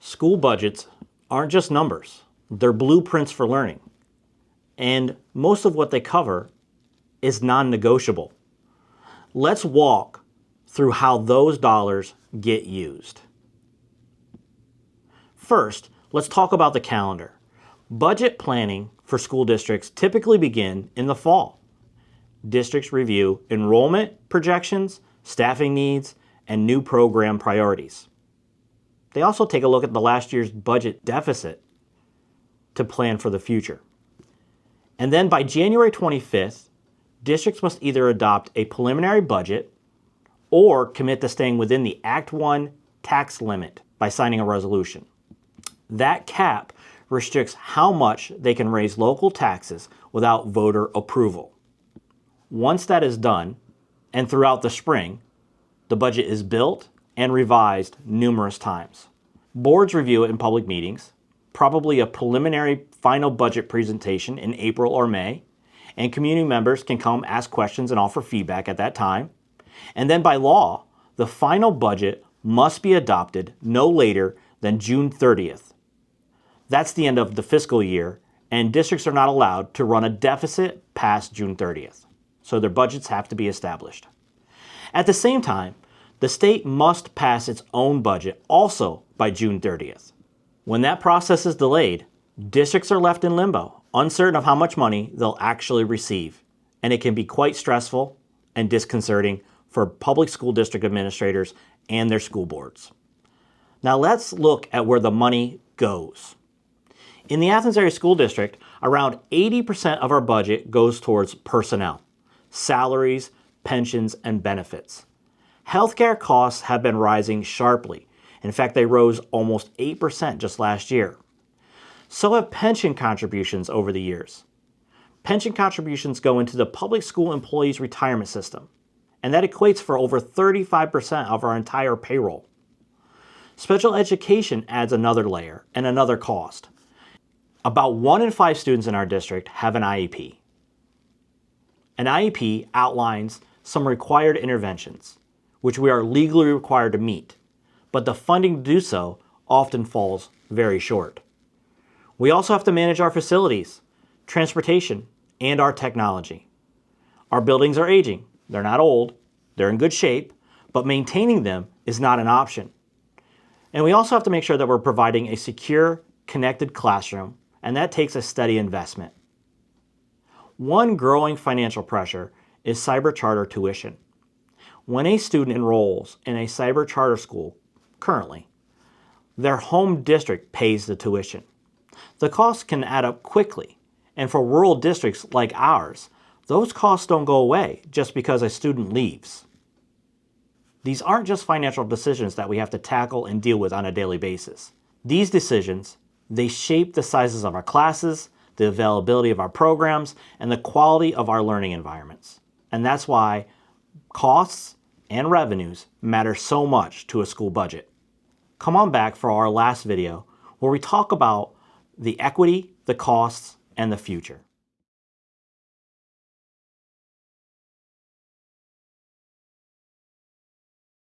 School budgets aren't just numbers. They're blueprints for learning. And most of what they cover is non-negotiable. Let's walk through how those dollars get used. First, let's talk about the calendar. Budget planning for school districts typically begin in the fall. Districts review enrollment projections, staffing needs, and new program priorities. They also take a look at the last year's budget deficit to plan for the future. And then by January 25th, districts must either adopt a preliminary budget or commit to staying within the Act 1 tax limit by signing a resolution. That cap restricts how much they can raise local taxes without voter approval. Once that is done, and throughout the spring, the budget is built and revised numerous times. Boards review it in public meetings, probably a preliminary final budget presentation in April or May, and community members can come ask questions and offer feedback at that time. And then by law, the final budget must be adopted no later than June 30th. That's the end of the fiscal year, and districts are not allowed to run a deficit past June 30th. So their budgets have to be established. At the same time, the state must pass its own budget also by June 30th. When that process is delayed, districts are left in limbo, uncertain of how much money they'll actually receive, and it can be quite stressful and disconcerting for public school district administrators and their school boards. Now let's look at where the money goes. In the Athens Area School District, around 80% of our budget goes towards personnel, salaries, pensions, and benefits. Healthcare costs have been rising sharply. In fact, they rose almost 8% just last year. So have pension contributions over the years. Pension contributions go into the public school employees' retirement system, and that equates for over 35% of our entire payroll. Special education adds another layer and another cost. About 1 in 5 students in our district have an IEP. An IEP outlines some required interventions, which we are legally required to meet, but the funding to do so often falls very short. We also have to manage our facilities, transportation, and our technology. Our buildings are aging. They're not old, they're in good shape, but maintaining them is not an option. And we also have to make sure that we're providing a secure, connected classroom, and that takes a steady investment. One growing financial pressure is cyber charter tuition. When a student enrolls in a cyber charter school currently, their home district pays the tuition. The costs can add up quickly, and for rural districts like ours, those costs don't go away just because a student leaves. These aren't just financial decisions that we have to tackle and deal with on a daily basis. These decisions, they shape the sizes of our classes, the availability of our programs, and the quality of our learning environments. And that's why costs and revenues matter so much to a school budget. Come on back for our last video where we talk about the equity, the costs, and the future.